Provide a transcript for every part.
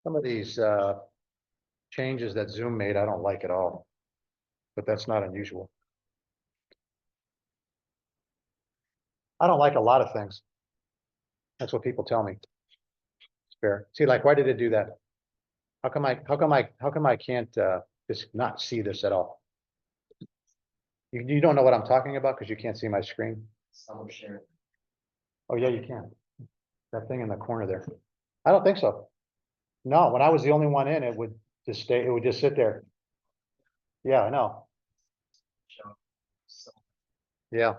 Some of these changes that Zoom made, I don't like at all, but that's not unusual. I don't like a lot of things. That's what people tell me. It's fair. See, like, why did it do that? How come I can't just not see this at all? You don't know what I'm talking about because you can't see my screen? Some share. Oh, yeah, you can. That thing in the corner there. I don't think so. No, when I was the only one in, it would just stay, it would just sit there. Yeah, I know. Yeah.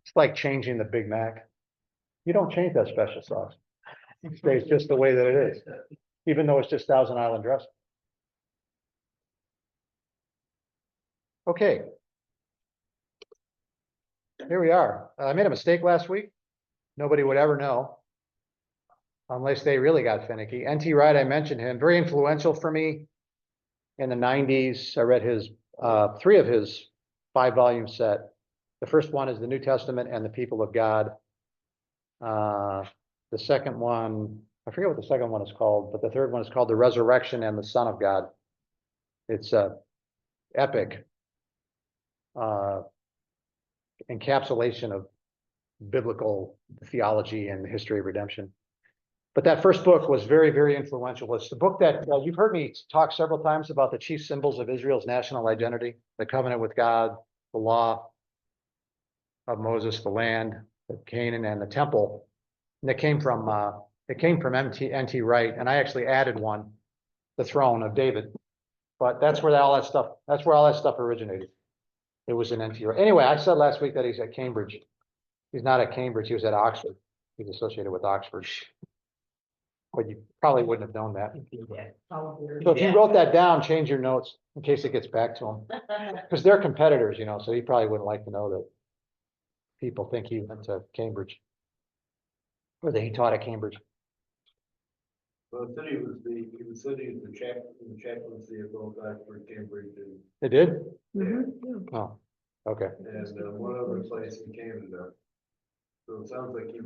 It's like changing the Big Mac. You don't change that special sauce. It stays just the way that it is, even though it's just Thousand Island dressing. Okay. Here we are. I made a mistake last week. Nobody would ever know. Unless they really got finicky. N.T. Wright, I mentioned him, very influential for me in the 90s. I read his 3 of his 5-volume set. The first one is the New Testament and the People of God. The second one, I forget what the second one is called, but the third one is called The Resurrection and the Son of God. It's a epic encapsulation of biblical theology and the history of redemption. But that first book was very, very influential. It's the book that you've heard me talk several times about the chief symbols of Israel's national identity, the covenant with God, the law of Moses, the land, the Canaan, and the temple. And it came from N.T. Wright, and I actually added one, the throne of David. But that's where all that stuff originated. It was in N.T. Wright. Anyway, I said last week that he's at Cambridge. He's not at Cambridge, he was at Oxford. He's associated with Oxford. But you probably wouldn't have known that. So if you wrote that down, change your notes in case it gets back to him. Because they're competitors, so he probably wouldn't like to know that people think he went to Cambridge. Or that he taught at Cambridge. Well, the city was the chaplaincy of both Oxford, Cambridge, and, It did? Oh, okay. and one other place in Canada. So it sounds like he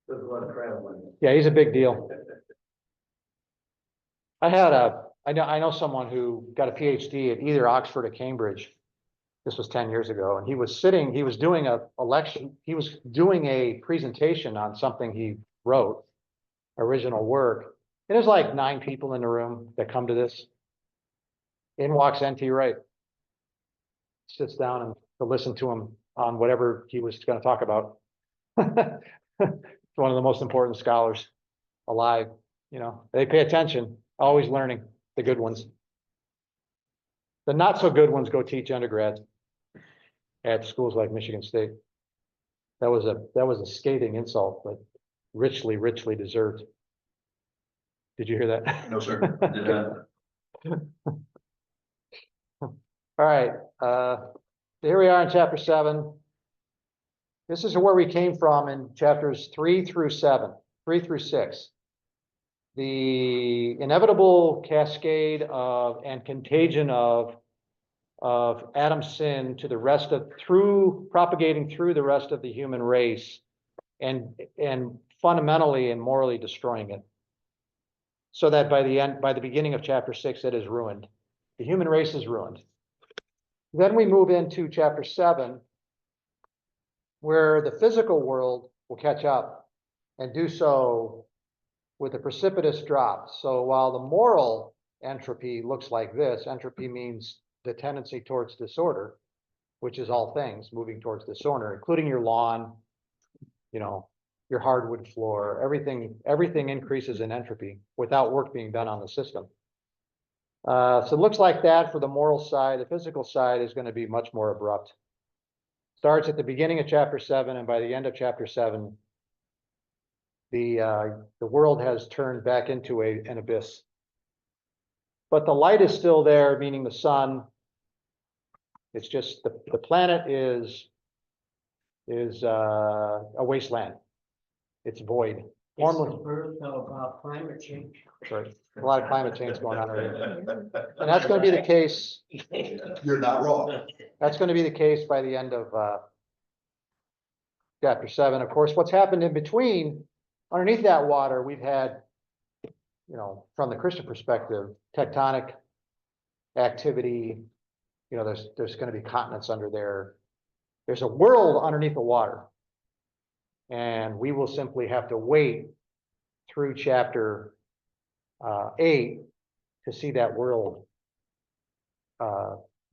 does a lot of traveling. Yeah, he's a big deal. I know someone who got a PhD at either Oxford or Cambridge. This was 10 years ago, and he was doing he was doing a presentation on something he wrote, original work. And there's like 9 people in the room that come to this. In walks N.T. Wright. Sits down and to listen to him on whatever he was going to talk about. One of the most important scholars alive. They pay attention, always learning, the good ones. The not so good ones go teach undergrad at schools like Michigan State. That was a scathing insult, but richly, richly deserved. Did you hear that? No, sir. Did All right. Here we are in chapter 7. This is where we came from in chapters 3 through 6. The inevitable cascade of and contagion of Adam's sin to the rest of propagating through the rest of the human race and fundamentally and morally destroying it. So that by the beginning of chapter 6, it is ruined. The human race is ruined. Then we move into chapter 7, where the physical world will catch up and do so with a precipitous drop. So while the moral entropy looks like this, entropy means the tendency towards disorder, which is all things moving towards disorder, including your lawn, your hardwood floor, everything increases in entropy without work being done on the system. So it looks like that for the moral side. The physical side is going to be much more abrupt. Starts at the beginning of chapter 7, and by the end of chapter 7, the world has turned back into an abyss. But the light is still there, meaning the sun. It's just the planet is a wasteland. It's void. It's birth of climate change. Right. A lot of climate change going on right here. And that's going to be the case. You're not wrong. That's going to be the case by the end of chapter 7. Of course, what's happened in between, underneath that water, we've had, from the Christian perspective, tectonic activity. There's going to be continents under there. There's a world underneath the water. And we will simply have to wait through chapter 8 to see that world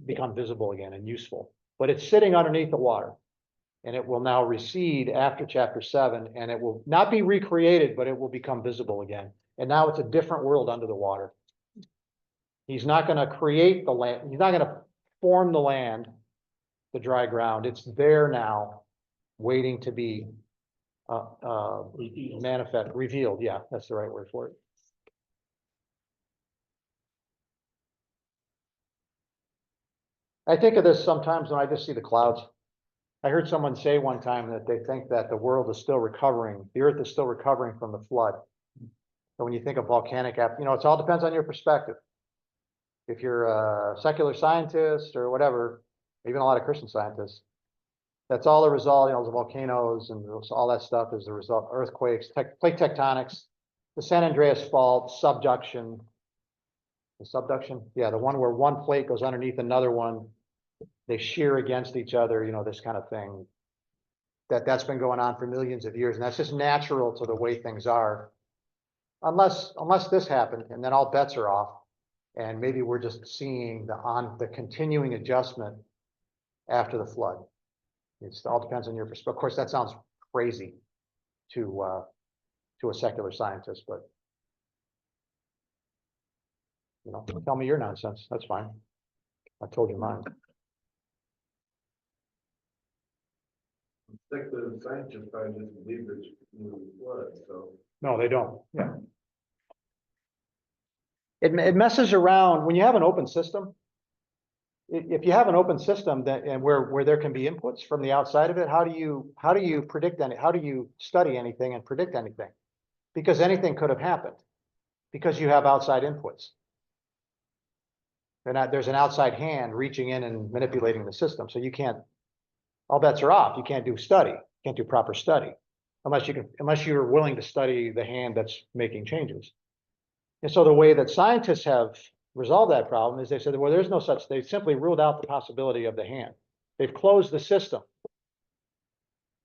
become visible again and useful. But it's sitting underneath the water. And it will now recede after chapter 7, and it will not be recreated, but it will become visible again. And now it's a different world under the water. He's not going to create the land. He's not going to form the land, the dry ground. It's there now, waiting to be revealed. Yeah, that's the right word for it. I think of this sometimes when I just see the clouds. I heard someone say one time that they think that the world is still recovering, the earth is still recovering from the flood. So when you think of volcanic, it all depends on your perspective. If you're a secular scientist or whatever, even a lot of Christian scientists, that's all the result, the volcanoes and all that stuff is the result of earthquakes, plate tectonics, the San Andreas Fault, subduction. The subduction? Yeah, the one where one plate goes underneath another one. They shear against each other, this kind of thing. That's been going on for millions of years, and that's just natural to the way things are. Unless this happened, and then all bets are off, and maybe we're just seeing the continuing adjustment after the flood. It all depends on your perspective. Of course, that sounds crazy to a secular scientist, but tell me your nonsense. That's fine. I told you mine. Secular scientists probably just believe it's flood, so. No, they don't. Yeah. It messes around when you have an open system. If you have an open system and where there can be inputs from the outside of it, how do you predict any? How do you study anything and predict anything? Because anything could have happened because you have outside inputs. There's an outside hand reaching in and manipulating the system. So you can't, all bets are off. You can't do study, can't do proper study unless you're willing to study the hand that's making changes. And so the way that scientists have resolved that problem is they said, well, there's no such, they simply ruled out the possibility of the hand. They've closed the system.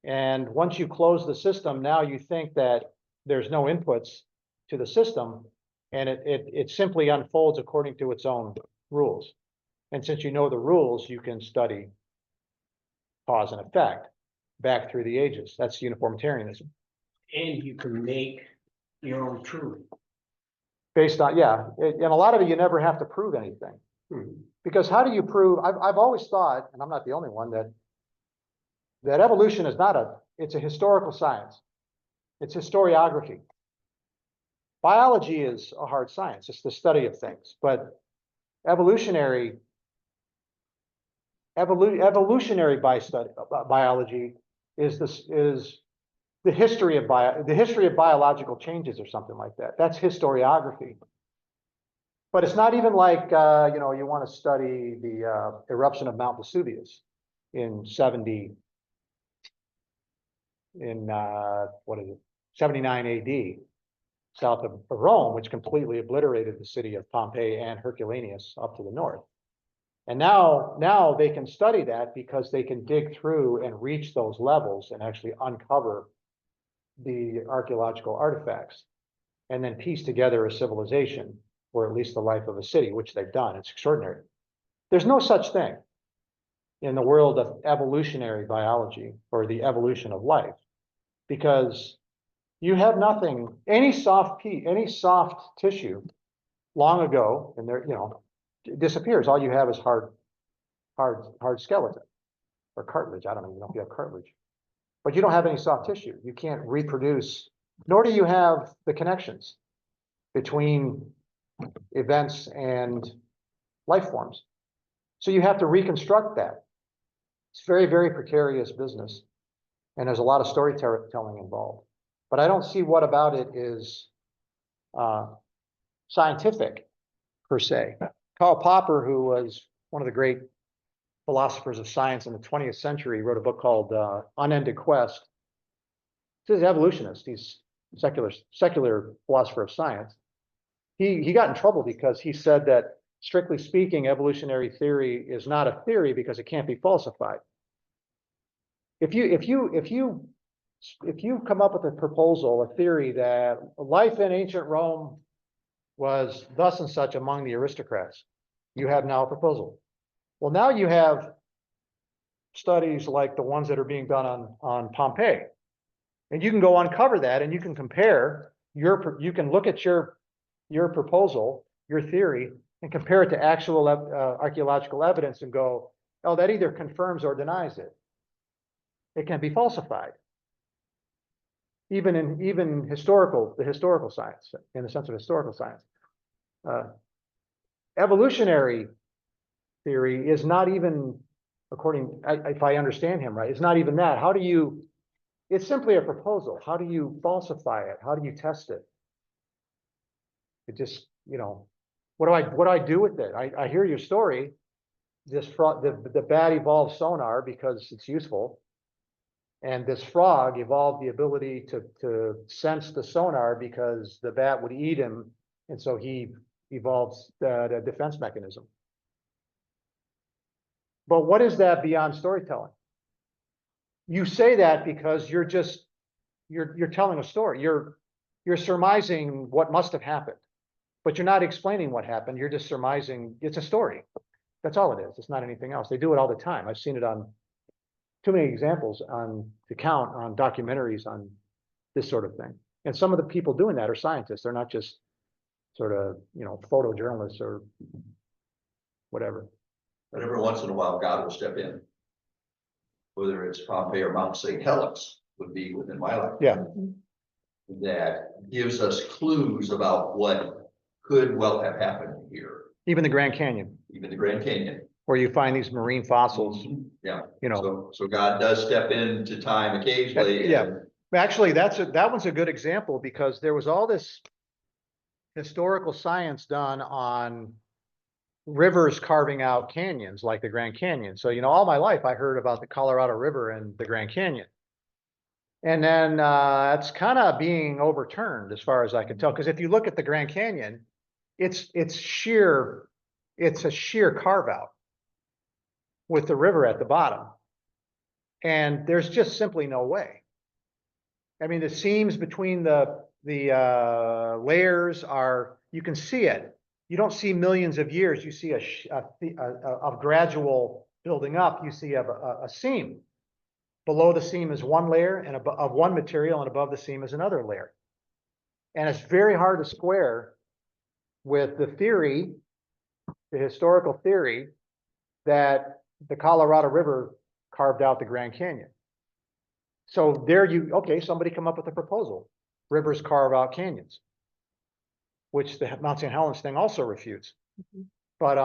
And once you close the system, now you think that there's no inputs to the system, and it simply unfolds according to its own rules. And since you know the rules, you can study cause and effect back through the ages. That's uniformitarianism. And you can make your own truth. Based on, and a lot of it, you never have to prove anything. Because how do you prove, I've always thought, and I'm not the only one, that evolution is it's a historical science. It's historiography. Biology is a hard science. It's the study of things, but evolutionary biology is the history of biological changes or something like that. That's historiography. But it's not even like you want to study the eruption of Mount Vesuvius in 79 AD, south of Rome, which completely obliterated the city of Pompeii and Herculaneum up to the north. And now they can study that because they can dig through and reach those levels and actually uncover the archaeological artifacts and then piece together a civilization, or at least the life of a city, which they've done. It's extraordinary. There's no such thing in the world of evolutionary biology or the evolution of life, because you have nothing, any soft tissue long ago, and there, it disappears. All you have is hard skeleton or cartilage. I don't even know if you have cartilage, but you don't have any soft tissue. You can't reproduce, nor do you have the connections between events and life forms. So you have to reconstruct that. It's very, very precarious business. And there's a lot of storytelling involved. But I don't see what about it is scientific per se. Karl Popper, who was one of the great philosophers of science in the 20th century, wrote a book called Unended Quest. He's an evolutionist. He's secular philosopher of science. He got in trouble because he said that, strictly speaking, evolutionary theory is not a theory because it can't be falsified. If you come up with a proposal, a theory that life in ancient Rome was thus and such among the aristocrats, you have now a proposal. Well, now you have studies like the ones that are being done on Pompeii. And you can go uncover that and you can compare you can look at your proposal, your theory, and compare it to actual archaeological evidence and go, oh, that either confirms or denies it. It can be falsified. Even the historical science, in the sense of historical science. Evolutionary theory is not even, if I understand him right, it's not even that. It's simply a proposal. How do you falsify it? How do you test it? It just, what do I do with it? I hear your story. The bat evolved sonar because it's useful. And this frog evolved the ability to sense the sonar because the bat would eat him. And so he evolves the defense mechanism. But what is that beyond storytelling? You say that because you're telling a story. You're surmising what must have happened, but you're not explaining what happened. You're just surmising. It's a story. That's all it is. It's not anything else. They do it all the time. I've seen it on too many examples to count on documentaries on this sort of thing. And some of the people doing that are scientists. They're not just sort of, photojournalists or whatever. But every once in a while, God will step in. Whether it's Pompeii or Mount St. Helens would be within my life. Yeah. That gives us clues about what could well have happened here. Even the Grand Canyon, Even the Grand Canyon. where you find these marine fossils, Yeah. you know. So God does step into time occasionally. Yeah. and- Actually, that one's a good example because there was all this historical science done on rivers carving out canyons like the Grand Canyon. So, all my life I heard about the Colorado River and the Grand Canyon. And then it's kind of being overturned as far as I can tell. Because if you look at the Grand Canyon, it's a sheer carve out with the river at the bottom. And there's just simply no way. I mean, the seams between the layers you can see it. You don't see millions of years. You see a gradual building up. You see a seam. Below the seam is one layer and of one material, and above the seam is another layer. And it's very hard to square with the theory, the historical theory, that the Colorado River carved out the Grand Canyon. So somebody come up with a proposal. Rivers carve out canyons, which the Mount St. Helens thing also refutes. But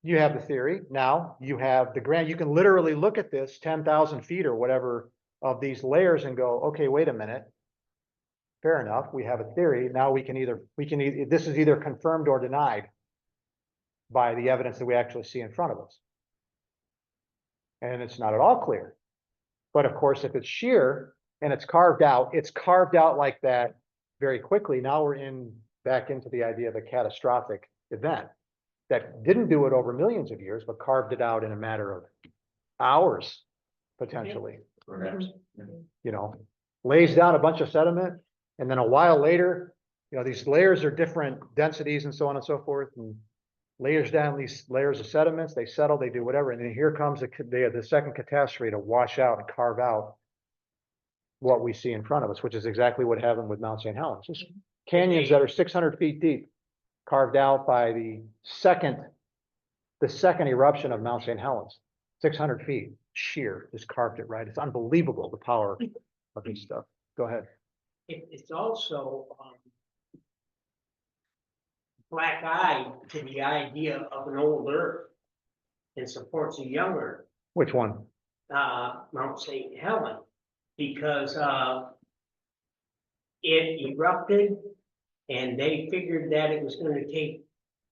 you have the theory. Now you have you can literally look at this 10,000 feet or whatever of these layers and go, okay, wait a minute. Fair enough. We have a theory. Now this is either confirmed or denied by the evidence that we actually see in front of us. And it's not at all clear. But of course, if it's sheer and it's carved out like that very quickly. Now we're back into the idea of a catastrophic event that didn't do it over millions of years, but carved it out in a matter of hours, potentially. Perhaps. Lays down a bunch of sediment, and then a while later, these layers are different densities and so on and so forth, and layers down these layers of sediments, they settle, they do whatever, and then here comes the second catastrophe to wash out and carve out what we see in front of us, which is exactly what happened with Mount St. Helens. Just canyons that are 600 feet deep, carved out by the second eruption of Mount St. Helens. 600 feet, sheer, just carved it right. It's unbelievable, the power of this stuff. Go ahead. It's also black-eyed to the idea of an old Earth and supports a young Earth, Which one? Mount St. Helens, because it erupted and they figured that it was going to take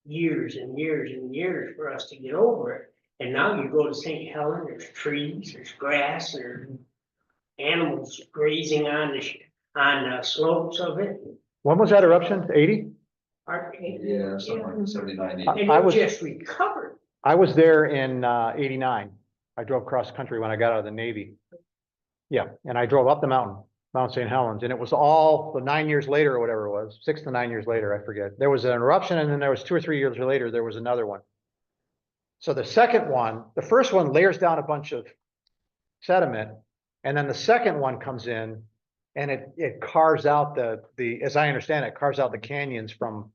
years and years and years for us to get over it. And now you go to St. Helen, there's trees, there's grass, there's animals grazing on the slopes of it. When was that eruption? 80? Yeah, something like 79, 80. And I it was- just recovered. I was there in 89. I drove cross country when I got out of the Navy. Yeah, and I drove up the mountain, Mount St. Helens, and it was all the 9 years later or whatever it was, 6 to 9 years later, I forget. There was an eruption, and then there was 2 or 3 years later, there was another one. So the second one, the first one layers down a bunch of sediment, and then the second one comes in and it carves out as I understand it, carves out the canyons from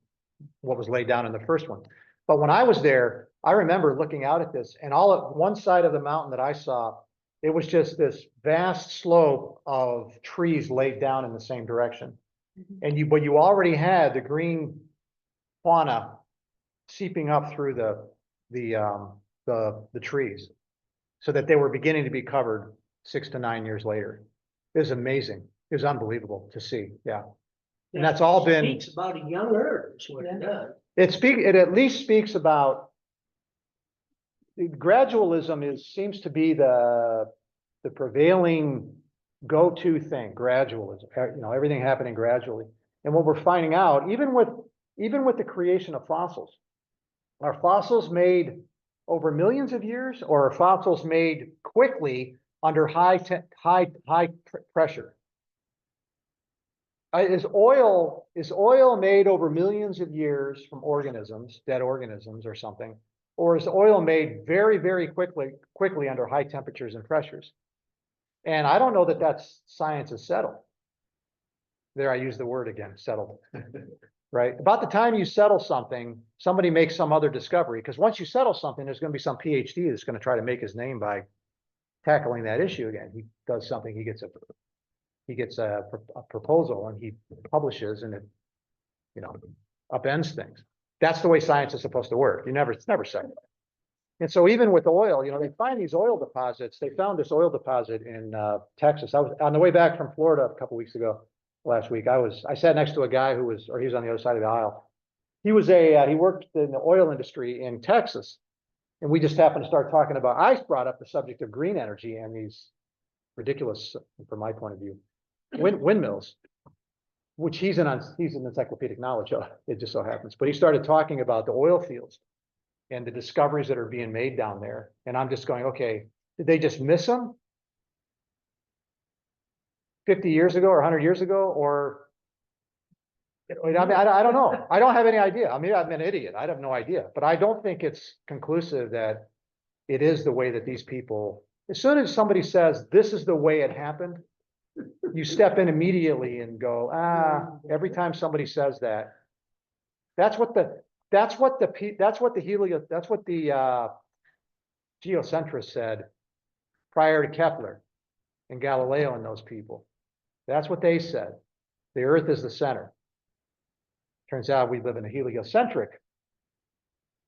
what was laid down in the first one. But when I was there, I remember looking out at this, and all at one side of the mountain that I saw, it was just this vast slope of trees laid down in the same direction. And but you already had the green fauna seeping up through the trees, so that they were beginning to be covered 6 to 9 years later. It was amazing. It was unbelievable to see. Yeah. And that's all been, Speaks about a young earth, is what it does. it at least speaks about gradualism seems to be the prevailing go-to thing, gradualism, everything happening gradually. And what we're finding out, even with the creation of fossils, are fossils made over millions of years, or are fossils made quickly under high pressure? Is oil made over millions of years from organisms, dead organisms or something? Or is oil made very, very quickly under high temperatures and pressures? And I don't know that that's science is settled. There, I use the word again, settled. Right? About the time you settle something, somebody makes some other discovery, because once you settle something, there's going to be some PhD that's going to try to make his name by tackling that issue again. He does something, he gets a proposal, and he publishes, and it, upends things. That's the way science is supposed to work. It's never settled. And so even with oil, they find these oil deposits. They found this oil deposit in Texas. I was on the way back from Florida a couple weeks ago. Last week, I sat next to a guy he was on the other side of the aisle. He worked in the oil industry in Texas, and we just happened to start talking about, I brought up the subject of green energy and these ridiculous, from my point of view, windmills, which he's an encyclopedic knowledge of, it just so happens. But he started talking about the oil fields and the discoveries that are being made down there. And I'm just going, okay, did they just miss them 50 years ago or 100 years ago? Or, I mean, I don't know. I don't have any idea. I mean, I'm an idiot. I have no idea. But I don't think it's conclusive that it is the way that these people, as soon as somebody says, this is the way it happened, you step in immediately and go, every time somebody says that, that's what the geocentrists said prior to Kepler and Galileo and those people. That's what they said. The earth is the center. Turns out we live in a heliocentric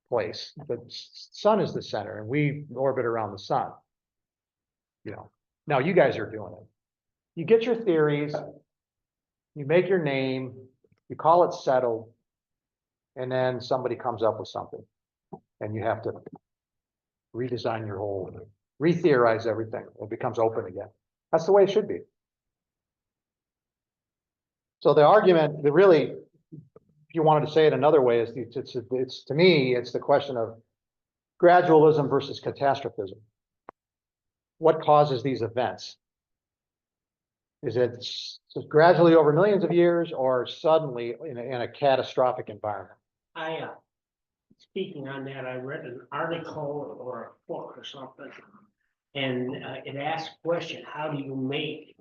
place. The sun is the center, and we orbit around the sun. Now you guys are doing it. You get your theories, you make your name, you call it settled, and then somebody comes up with something, and you have to redesign your whole, re-theorize everything. It becomes open again. That's the way it should be. So the argument that really, if you wanted to say it another way, is it's to me, it's the question of gradualism versus catastrophism. What causes these events? Is it gradually over millions of years, or suddenly in a catastrophic environment? Speaking on that, I read an article or a book or something, and it asked a question: how do you make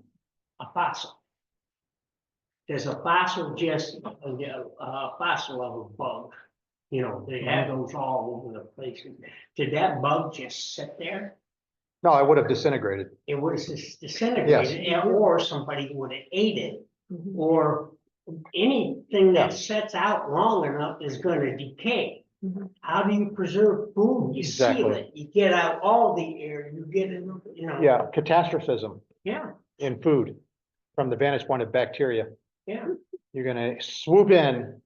a fossil? Does a fossil just a fossil of a bug? They have those all over the place. Did that bug just sit there? No, it would have disintegrated. It would have just disintegrated, or somebody would have ate it, or anything that sets out long enough is going to decay. How do you preserve food? You seal it. You get out all the air. You get it. Yeah, catastrophism. Yeah. In food, from the vantage point of bacteria. Yeah. You're going to swoop in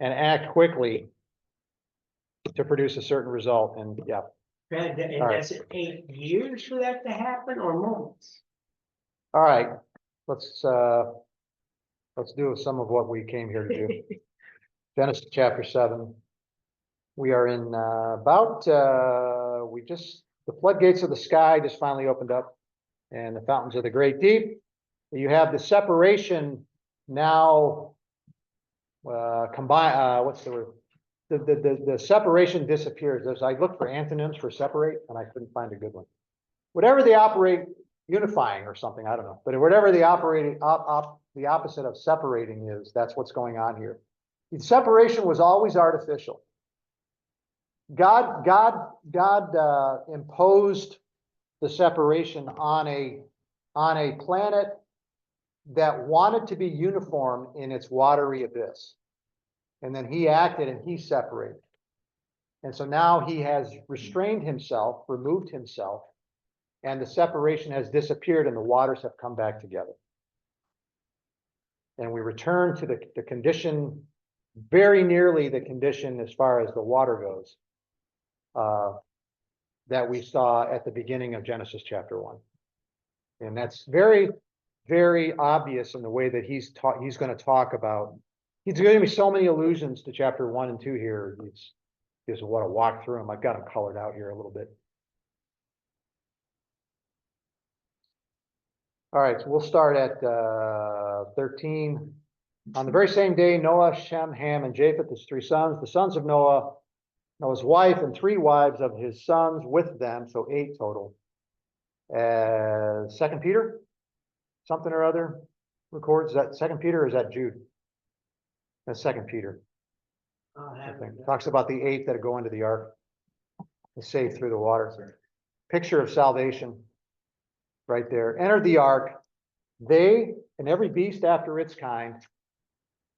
and act quickly to produce a certain result. And And All right. does it take years for that to happen or months? All right, let's do some of what we came here to do. Genesis chapter 7. We are in the floodgates of the sky just finally opened up and the fountains of the great deep. You have the separation now combine, what's the word? The separation disappears. As I looked for antonyms for separate and I couldn't find a good one. Whatever they operate, unifying or something, I don't know, but whatever the the opposite of separating is, that's what's going on here. The separation was always artificial. God imposed the separation on a planet that wanted to be uniform in its watery abyss. And then he acted and he separated. And so now he has restrained himself, removed himself, and the separation has disappeared and the waters have come back together. And we return to the condition, very nearly the condition as far as the water goes, that we saw at the beginning of Genesis chapter 1. And that's very, very obvious in the way that he's going to talk about. He's giving me so many allusions to chapter 1 and 2 here. Just want to walk through them. I've got them colored out here a little bit. All right, so we'll start at 13. On the very same day, Noah, Shem, Ham, and Japheth, his 3 sons, the sons of Noah, Noah's wife, and 3 wives of his sons with them, so 8 total. 2 Peter, something or other, records that 2 Peter, or is that Jude? That's 2 Peter. I think talks about the 8 that go into the ark, the saved through the water. Picture of salvation, right there. Entered the ark. They and every beast after its kind,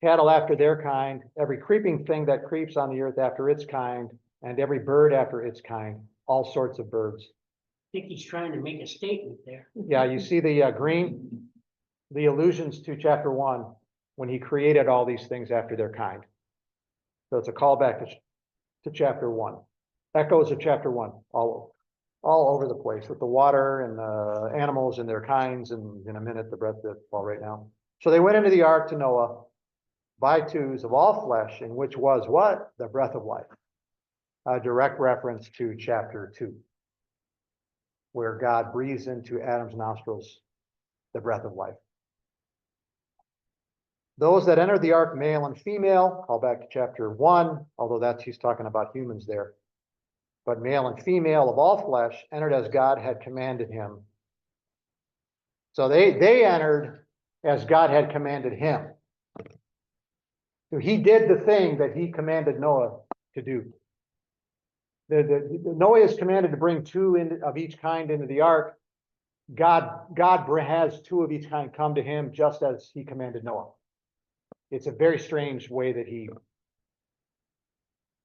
cattle after their kind, every creeping thing that creeps on the earth after its kind, and every bird after its kind, all sorts of birds. I think he's trying to make a statement there. Yeah, you see the green, the allusions to chapter 1 when he created all these things after their kind. So it's a callback to chapter 1. Echoes of chapter 1, all over the place with the water and the animals and their kinds, and in a minute the breath that fall right now. So they went into the ark to Noah by twos of all flesh, in which was what? The breath of life. A direct reference to chapter 2, where God breathes into Adam's nostrils the breath of life. Those that entered the ark, male and female, call back to chapter 1, although he's talking about humans there. But male and female of all flesh entered as God had commanded him. So they entered as God had commanded him. So he did the thing that he commanded Noah to do. Noah is commanded to bring 2 of each kind into the ark. God has 2 of each kind come to him just as he commanded Noah. It's a very strange way that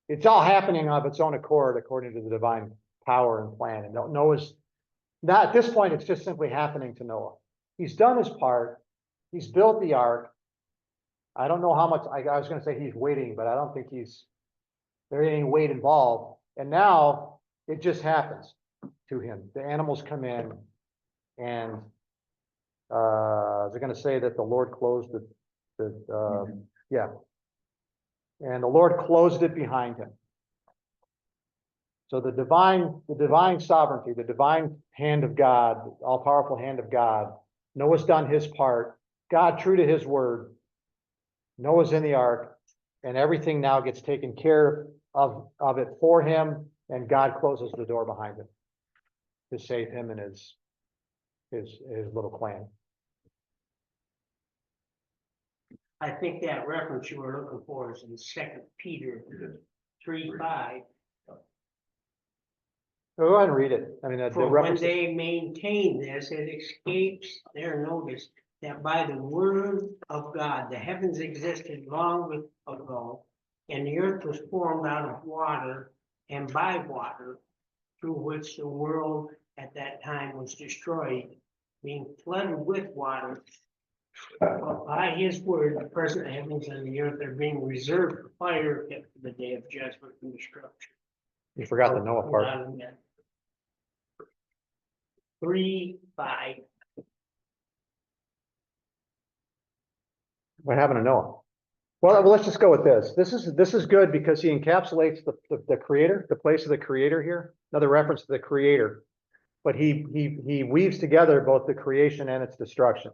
it's all happening of its own accord, according to the divine power and plan. And Noah's not at this point, it's just simply happening to Noah. He's done his part. He's built the ark. I don't know how much, I was going to say he's waiting, but I don't think there ain't any weight involved. And now it just happens to him. The animals come in, and they're going to say that the Lord closed yeah. And the Lord closed it behind him. So the divine sovereignty, the divine hand of God, all-powerful hand of God, Noah's done his part. God, true to his word, Noah's in the ark, and everything now gets taken care of it for him, and God closes the door behind him to save him and his little clan. I think that reference you were looking for is in 2 Peter 3:5. Go ahead and read it. I mean, the For when reference. they maintain this, it escapes their notice that by the word of God, the heavens existed long ago, and the earth was formed out of water and by water, through which the world at that time was destroyed, being flooded with water. But by his word, the present heavens and the earth are being reserved for fire, kept for the day of judgment and destruction. You forgot the Noah part. 3:5. What happened to Noah? Well, let's just go with this. This is good because he encapsulates the creator, the place of the creator here, another reference to the creator. But he weaves together both the creation and its destruction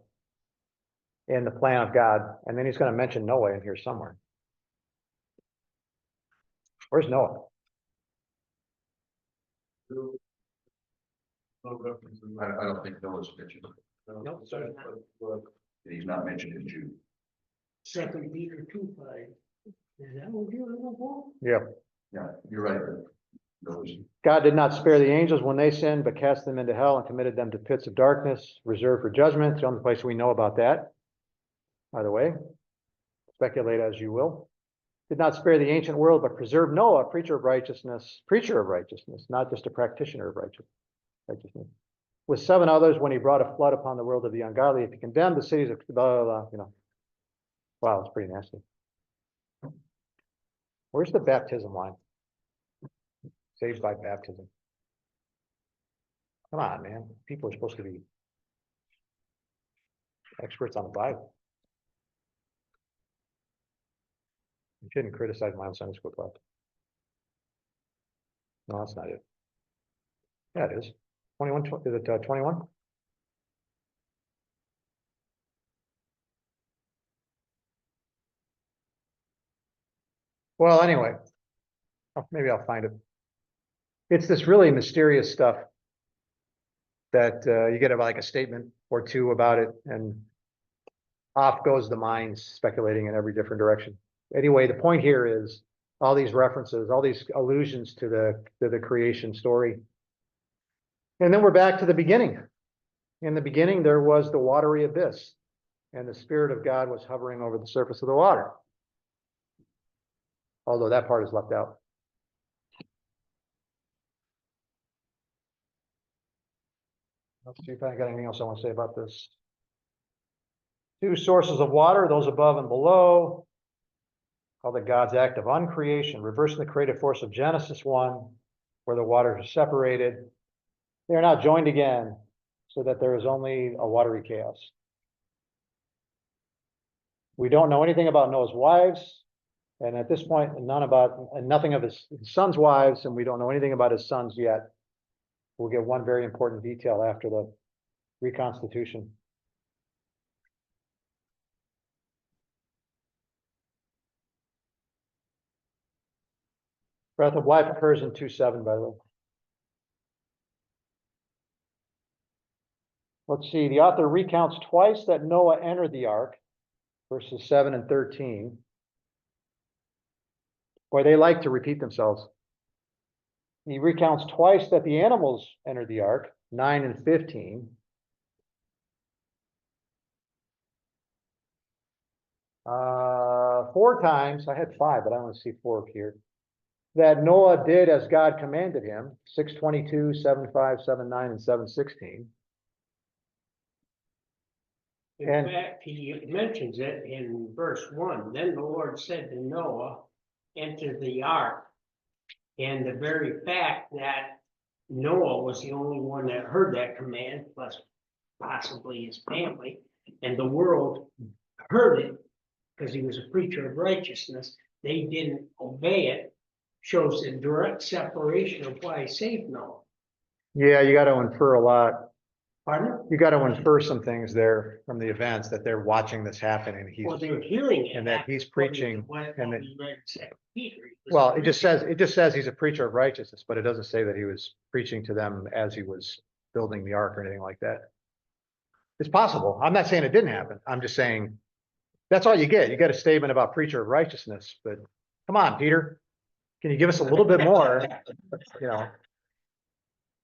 in the plan of God. And then he's going to mention Noah in here somewhere. Where's Noah? No references. I don't think Noah's mentioned, Nope, But- sorry. but he's not mentioned in Jude. 2 Peter 2:5. Is that what you're looking for? Yeah. Yeah, you're right. Noah's, God did not spare the angels when they sinned, but cast them into hell and committed them to pits of darkness, reserved for judgment. It's the only place we know about that. By the way, speculate as you will. Did not spare the ancient world, but preserved Noah, preacher of righteousness, not just a practitioner of righteousness. With 7 others, when he brought a flood upon the world of the ungodly, if he condemned the cities of blah, blah, blah, you know. Wow, it's pretty nasty. Where's the baptism line? Saved by baptism. Come on, man. People are supposed to be experts on the Bible. You shouldn't criticize my own Sunday school class. No, that's not it. Yeah, it is. 21, is it 21? Well, anyway, maybe I'll find it. It's this really mysterious stuff that you get like a statement or two about it, and off goes the mind speculating in every different direction. Anyway, the point here is all these references, all these allusions to the creation story. And then we're back to the beginning. In the beginning, there was the watery abyss, and the Spirit of God was hovering over the surface of the water. Although that part is left out. Let's see if I got anything else I want to say about this. 2 sources of water, those above and below, called it God's act of uncreation, reversing the creative force of Genesis 1, where the waters are separated. They are now joined again, so that there is only a watery chaos. We don't know anything about Noah's wives, and at this point, nothing of his sons' wives, and we don't know anything about his sons yet. We'll get one very important detail after the reconstitution. Breath of life occurs in 2:7, by the way. Let's see, the author recounts twice that Noah entered the ark, verses 7 and 13. Boy, they like to repeat themselves. He recounts twice that the animals entered the ark, 9 and 15. Four times, I had 5, but I want to see 4 here. That Noah did as God commanded him, 6:22, 7:5, 7:9, and 7:16. In And- fact, he mentions it in verse 1. Then the Lord said to Noah, enter the ark. And the very fact that Noah was the only one that heard that command, plus possibly his family, and the world heard it because he was a preacher of righteousness, they didn't obey it, shows the direct separation of why he saved Noah. Yeah, you got to infer a lot. Pardon? You got to infer some things there from the events that they're watching this happen, and he's Well, they were hearing it. and that he's preaching, What and that- we read in 2 Peter. He was well, it just preaching. says he's a preacher of righteousness, but it doesn't say that he was preaching to them as he was building the ark or anything like that. It's possible. I'm not saying it didn't happen. I'm just saying that's all you get. You get a statement about preacher of righteousness, but come on, Peter, can you give us a little bit more? You know,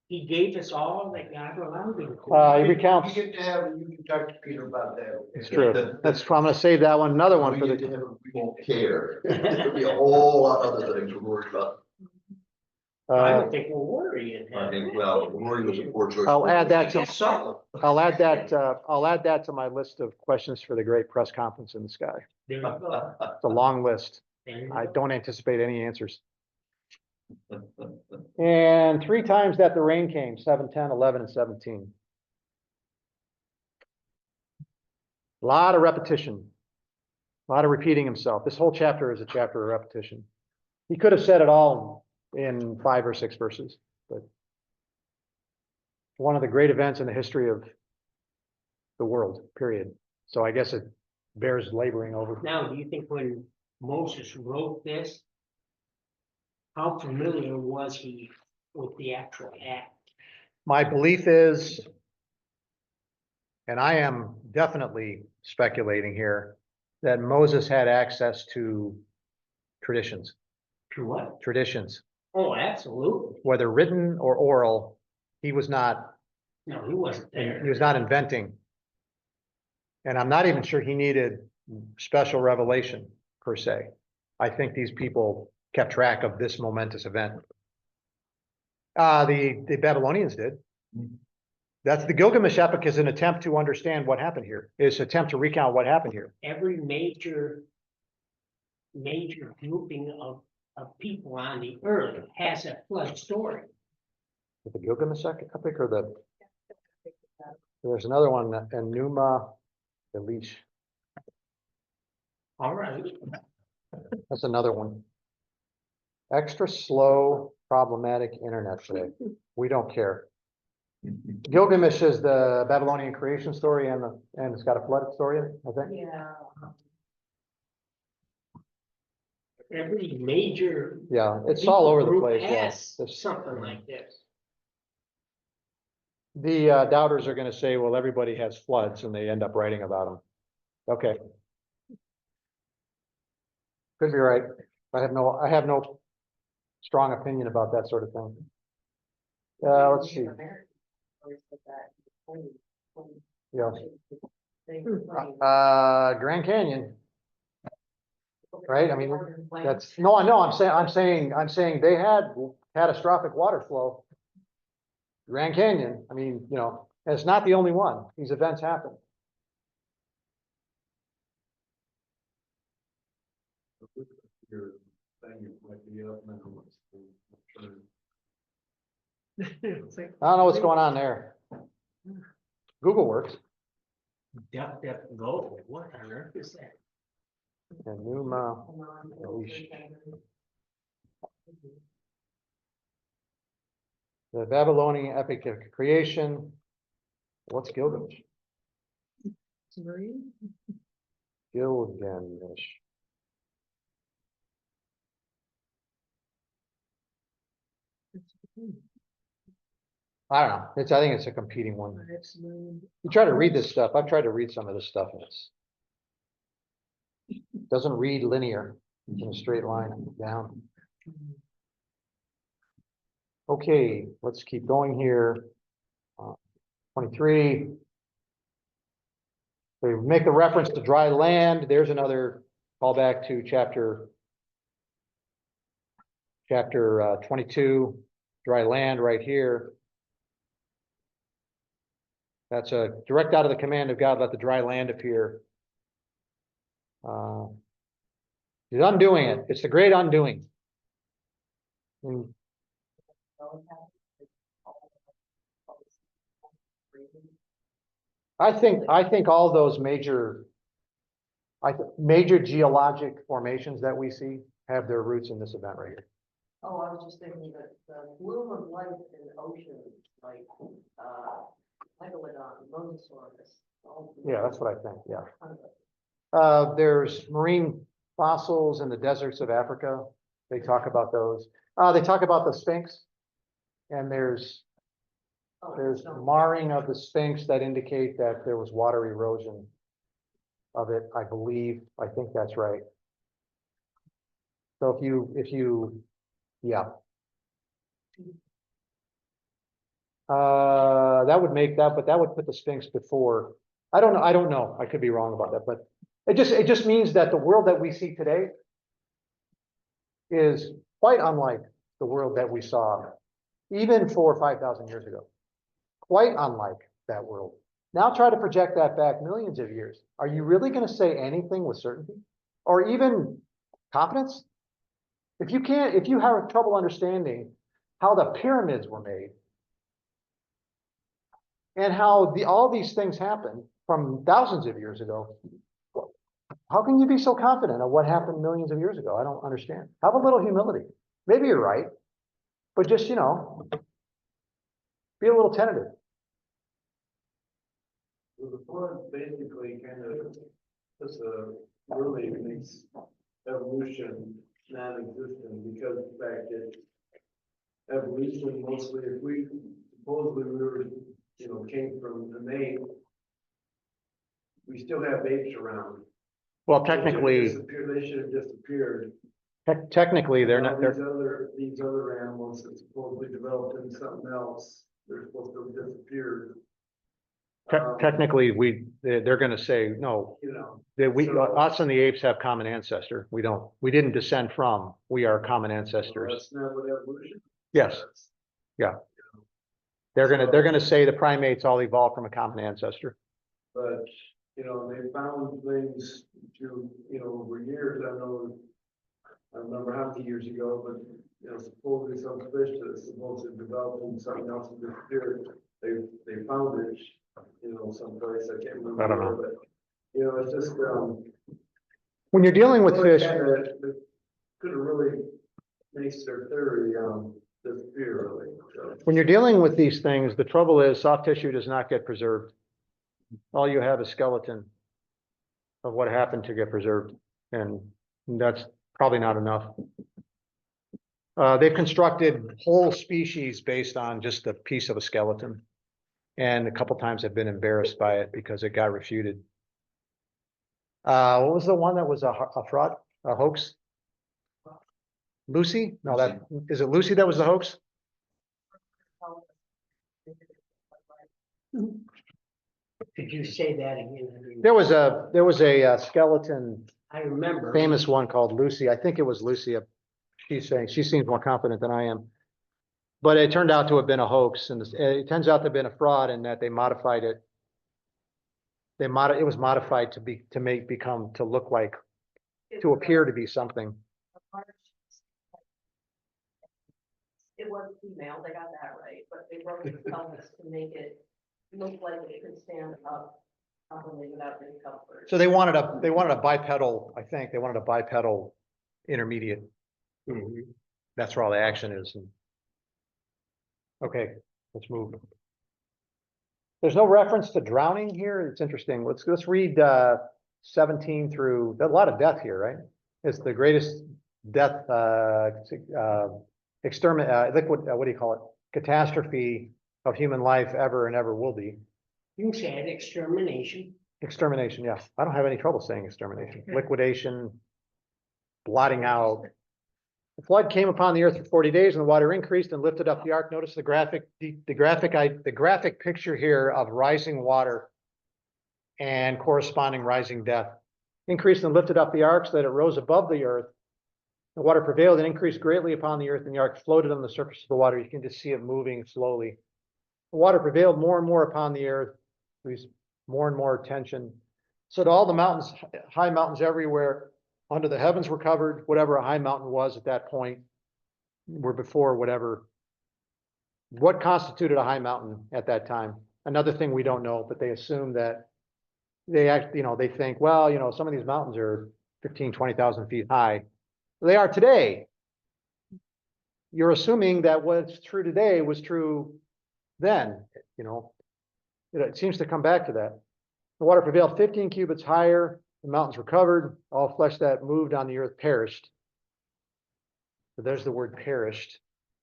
He gave us all that God allowed him. he recounts. You get to have, you can talk to Peter about that. okay? It's true. That's, I'm gonna save that one, another one we for get to the, have, we won't care. There'll be a whole lot of other things we're worried about. I don't think we're worrying. I think, well, Rory was a poor choice. I'll add that to, Get some. I'll add that to my list of questions for the great press conference in the sky. There you go. It's a long list. There you I go. don't anticipate any answers. And 3 times that the rain came, 7, 10, 11, and 17. A lot of repetition. A lot of repeating himself. This whole chapter is a chapter of repetition. He could have said it all in 5 or 6 verses, but one of the great events in the history of the world, period. So I guess it bears laboring over. Now, do you think when Moses wrote this, how familiar was he with the actual act? My belief is, and I am definitely speculating here, that Moses had access to traditions, To what? traditions, Oh, absolutely. whether written or oral. He was not, No, he wasn't he there. was not inventing. And I'm not even sure he needed special revelation per se. I think these people kept track of this momentous event. The Babylonians did. That's the Gilgamesh epic is an attempt to understand what happened here, is an attempt to recount what happened here. Every major grouping of people on the earth has a flood story. The Gilgamesh epic or there's another one, Enuma Elish. All right. That's another one. Extra slow, problematic internet today. We don't care. Gilgamesh is the Babylonian creation story and it's got a flood story, I think. Yeah. Every major. Yeah, it's all over the group place. Yeah. has something like this. The doubters are gonna say, well, everybody has floods and they end up writing about them. Okay. Could be right. I have no strong opinion about that sort of thing. Let's see. Yeah. Grand Canyon, right? I mean, that's, no, I know, I'm saying they had catastrophic water flow. Grand Canyon, I mean, you know, and it's not the only one. These events happen. Your thing might be up now. I don't know what's going on there. Google works. Go. What on earth is that? Enuma Elish. The Babylonian epic of creation. What's Gilgamesh? Gilgamesh. I don't know. I think it's a competing one. You try to read this stuff. I've tried to read some of this stuff and doesn't read linear in a straight line down. Okay, let's keep going here. 23. They make the reference to dry land. There's another callback to chapter 22, dry land right here. That's a direct out of the command of God, let the dry land appear. He's undoing it. It's the great undoing. And I think all those major geologic formations that we see have their roots in this event right here. Oh, I was just thinking that the bloom of life in oceans, like, Megalodon, Mosasaurus. Yeah, that's what I think, yeah. There's marine fossils in the deserts of Africa. They talk about those. They talk about the Sphinx. And there's marring of the Sphinx that indicate that there was water erosion of it, I believe. I think that's right. So if you, yeah. That would make that, but that would put the Sphinx before. I don't know. I could be wrong about that, but it just means that the world that we see today is quite unlike the world that we saw even 4,000 or 5,000 years ago. Quite unlike that world. Now try to project that back millions of years. Are you really going to say anything with certainty or even confidence? if you have trouble understanding how the pyramids were made and how all these things happened from thousands of years ago, how can you be so confident of what happened millions of years ago? I don't understand. Have a little humility. Maybe you're right, but just, be a little tentative. So the flood basically kind of, just really makes evolution non-existent because of the fact that evolution mostly, if we supposedly we were, came from an ape, we still have apes around. Well, They should have technically, disappeared- They should have disappeared. technically, they're Now, not, these other animals that supposedly developed into something else, they're supposed to have disappeared. technically, they're gonna say, no, that us and the apes have common ancestor. We didn't descend from, we are common ancestors. That's not what evolution. Yes, is. they're gonna say the primates all evolved from a common ancestor. But, they found things through, over years, I remember how many years ago, but, supposedly some fish that's supposed to develop into something else and disappeared. They found it, someplace, I can't remember. I don't know. where, But, it's just, When you're dealing with fish, Could have really makes their theory, disappear really, so. when you're dealing with these things, the trouble is soft tissue does not get preserved. All you have is skeleton of what happened to get preserved, and that's probably not enough. They've constructed whole species based on just a piece of a skeleton. And a couple times have been embarrassed by it because it got refuted. What was the one that was a fraud, a hoax? Lucy? No, is it Lucy that was the hoax? Could you say that again? There was a skeleton, I remember. famous one called Lucy. I think it was Lucy. She's saying, she seems more confident than I am. But it turned out to have been a hoax, and it turns out to have been a fraud in that they modified it. It was modified to look like, to appear to be something. It was female, they got that right, but they wrote the pelvis to make it look like it could stand up properly without any comfort. So they wanted a bipedal, I think, they wanted a bipedal intermediate. That's where all the action is. Okay, let's move. There's no reference to drowning here. It's interesting. Let's read 17 through, there's a lot of death here, right? It's the greatest death, liquid, what do you call it? Catastrophe of human life ever and ever will be. You said extermination. Extermination, yeah. I don't have any trouble saying extermination. Liquidation, blotting out. The flood came upon the earth for 40 days, and the water increased and lifted up the ark. Notice the graphic picture here of rising water and corresponding rising depth. Increased and lifted up the ark so that it rose above the earth. The water prevailed and increased greatly upon the earth, and the ark floated on the surface of the water. You can just see it moving slowly. The water prevailed more and more upon the earth. There's more and more tension. So that all the mountains, high mountains everywhere under the heavens were covered, whatever a high mountain was at that point, were before whatever. What constituted a high mountain at that time? Another thing we don't know, but they assume that they think, well, some of these mountains are 15, 20,000 feet high. They are today. You're assuming that what's true today was true then, It seems to come back to that. The water prevailed 15 cubits higher. The mountains were covered. All flesh that moved on the earth perished. So there's the word perished,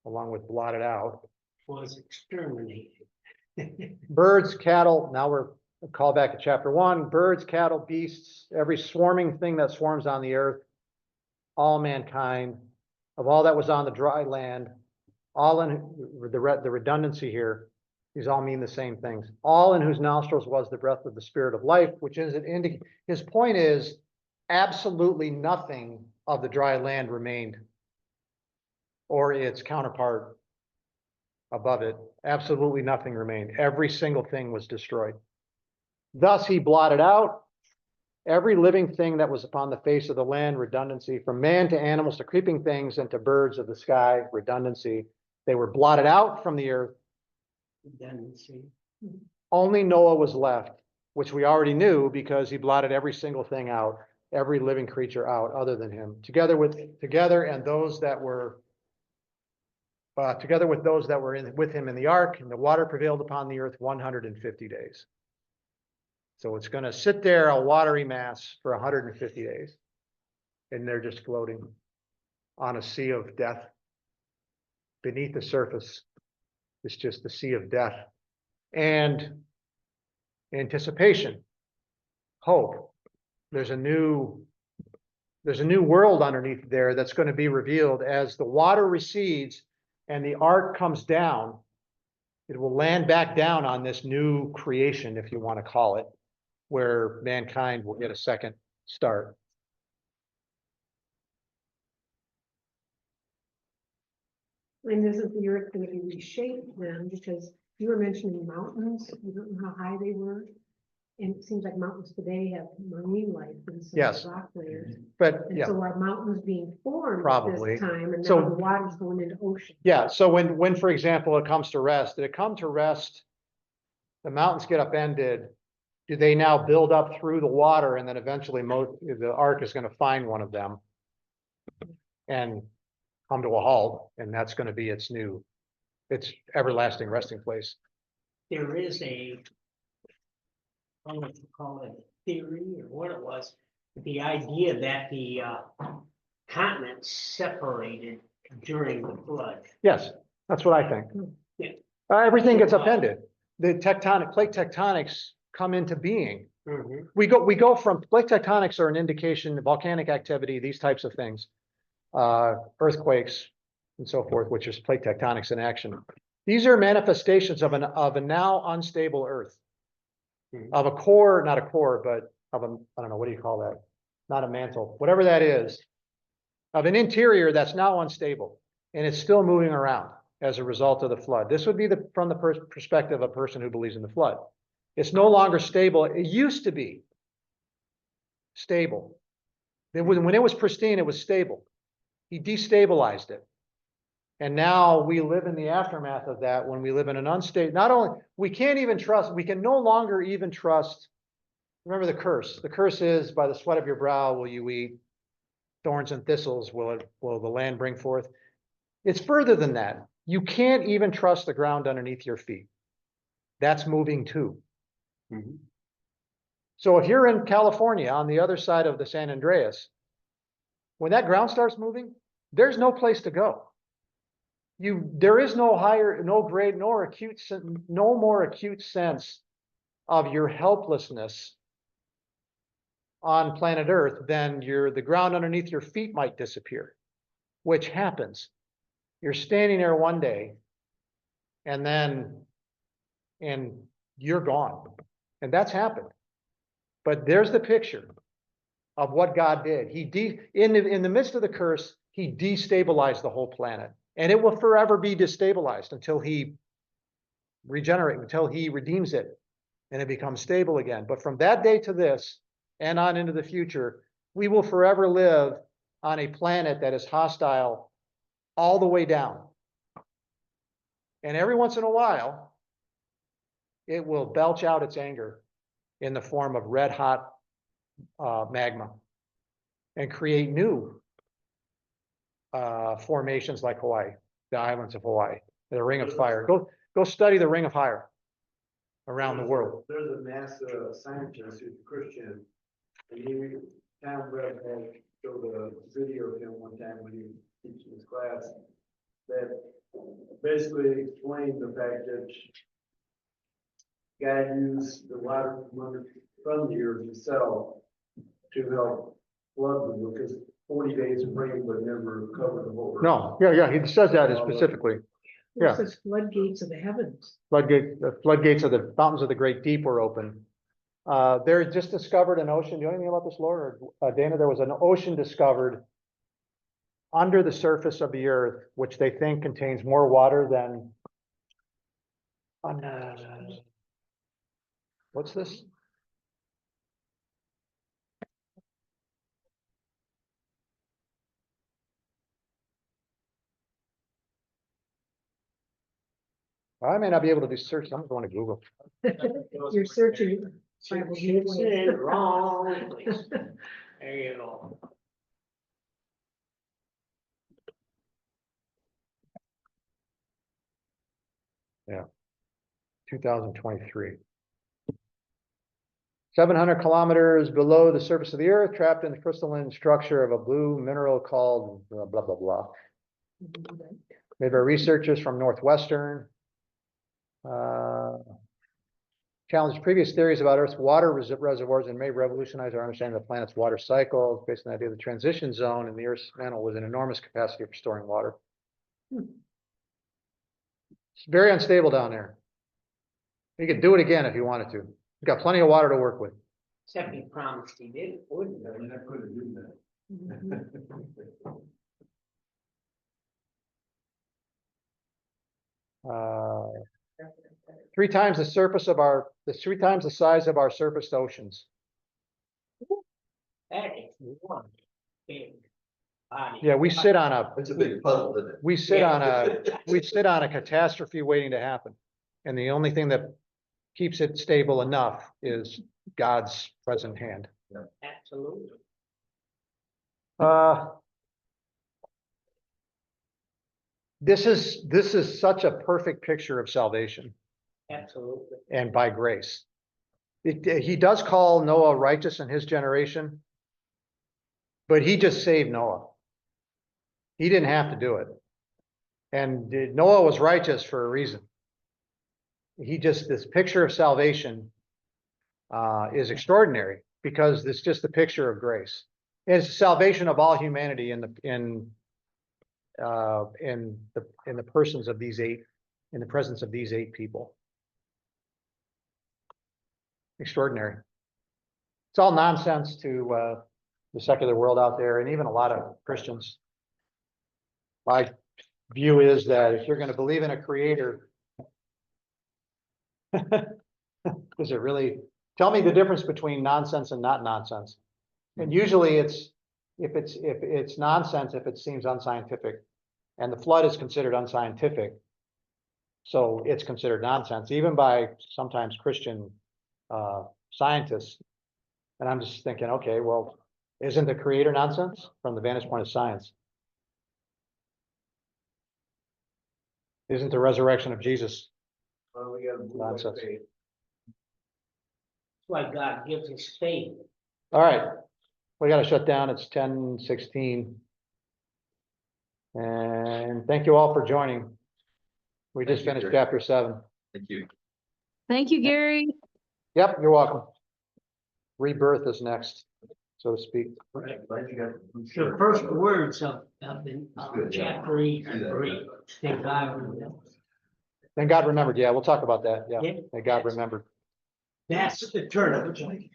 along with blotted out. Was exterminated. Birds, cattle. Now we're called back to chapter 1. Birds, cattle, beasts, every swarming thing that swarms on the earth, all mankind, of all that was on the dry land, all in the redundancy here. These all mean the same things. All in whose nostrils was the breath of the spirit of life, which is his point is absolutely nothing of the dry land remained, or its counterpart above it. Absolutely nothing remained. Every single thing was destroyed. Thus he blotted out every living thing that was upon the face of the land, redundancy, from man to animals to creeping things and to birds of the sky, redundancy. They were blotted out from the earth. redundancy. Only Noah was left, which we already knew because he blotted every single thing out, every living creature out other than him, together with those that were with him in the ark, and the water prevailed upon the earth 150 days. So it's going to sit there, a watery mass, for 150 days. And they're just floating on a sea of death. Beneath the surface, it's just the sea of death. And anticipation, hope. There's a new world underneath there that's going to be revealed as the water recedes and the ark comes down. It will land back down on this new creation, if you want to call it, where mankind will get a second start. And isn't the earth going to be reshaped then? Because you were mentioning mountains, you don't know how high they were. And it seems like mountains today have marine life and some Yes. rock layers. But And yeah, so are mountains being formed at Probably. this time and So- now the water's going into ocean? yeah. So when, for example, it comes to rest, did it come to rest? The mountains get upended. Do they now build up through the water and then eventually the ark is going to find one of them and come to a halt, and that's going to be its everlasting resting place. There is I don't know if you call it theory or what it was, the idea that the continents separated during the flood. Yes, that's what I think. Yeah. Everything gets upended. The plate tectonics come into being. Mhm. We go from plate tectonics are an indication of volcanic activity, these types of things, earthquakes and so forth, which is plate tectonics in action. These are manifestations of a now unstable Earth, Mhm. of a core, not a core, but of I don't know, what do you call that? Not a mantle, whatever that is, of an interior that's now unstable and it's still moving around as a result of the flood. This would be from the perspective of a person who believes in the flood. It's no longer stable. It used to be stable. When it was pristine, it was stable. He destabilized it. And now we live in the aftermath of that when we live in an unstable, not only, we can no longer even trust, remember the curse. The curse is, by the sweat of your brow will you eat, thorns and thistles will the land bring forth. It's further than that. You can't even trust the ground underneath your feet. That's moving too. Mhm. So if you're in California on the other side of the San Andreas, when that ground starts moving, there's no place to go. There is no higher, no grade, no more acute sense of your helplessness on planet Earth than the ground underneath your feet might disappear, which happens. You're standing there one day and you're gone. And that's happened. But there's the picture of what God did. In the midst of the curse, he destabilized the whole planet. And it will forever be destabilized until he redeems it and it becomes stable again. But from that day to this and on into the future, we will forever live on a planet that is hostile all the way down. And every once in a while, it will belch out its anger in the form of red hot magma and create new formations like Hawaii, the islands of Hawai, the Ring of Fire. Go study the Ring of Fire around the world. There's a NASA scientist who's a Christian, and Tom Webb had showed a video of him one time when he was teaching his class that basically explained the fact that God used the water from the earth itself to help flood them, because 40 days of rain would never cover the whole earth. No, yeah, he says that specifically. Yeah. It says floodgates of the heavens. The floodgates of the fountains of the great deep were open. They're just discovered an ocean. Do you know anything about this, Laura? Or, Dana, there was an ocean discovered under the surface of the earth, which they think contains more water than what's this? I may not be able to do search. I'm going to Google. You're searching. Bible It's Gateway. in wrong place. There you go. Yeah. 2023. 700 kilometers below the surface of the earth, trapped in the crystalline structure of a blue mineral called blah, blah, blah, blah. Made by researchers from Northwestern. Challenged previous theories about Earth's water reservoirs and may revolutionize our understanding of the planet's water cycle, based on the idea of the transition zone in the Earth's mantle with an enormous capacity for storing water. It's very unstable down there. You could do it again if you wanted to. You've got plenty of water to work with. Except he promised he did, wouldn't I mean, I couldn't do that. Three times the surface of our, the 3 times the size of our surface oceans. That is one big body. Yeah, we sit on a, It's a big puddle, isn't it? we sit on a, we sit on a catastrophe waiting to happen. And the only thing that keeps it stable enough is God's present hand. Absolutely. This is such a perfect picture of salvation Absolutely. and by grace. He does call Noah righteous in his generation, but he just saved Noah. He didn't have to do it. And Noah was righteous for a reason. This picture of salvation is extraordinary because it's just the picture of grace. It's the salvation of all humanity in the persons of these 8, in the presence of these 8 people. Extraordinary. It's all nonsense to the secular world out there, and even a lot of Christians. My view is that if you're going to believe in a creator, is it really? Tell me the difference between nonsense and not nonsense. And usually if it's nonsense, if it seems unscientific, and the flood is considered unscientific, so it's considered nonsense, even by sometimes Christian scientists. And I'm just thinking, okay, well, isn't the creator nonsense from the vantage point of science? Isn't the resurrection of Jesus Well, we gotta move by nonsense? faith. That's why God gives us faith. All right, we gotta shut down. It's 10:16. And thank you all for joining. We just Thank you, finished Gary. chapter 7. Thank you. Thank you, Gary. Yep, you're welcome. Rebirth is next, so to speak. Glad you got the blue The shirt. first words of Good, yeah. chapter 8 See that, are great. Thank God. Then God remembered. Yeah, we'll talk about that. Yeah, Yeah. and God remembered. That's the turn of the joint.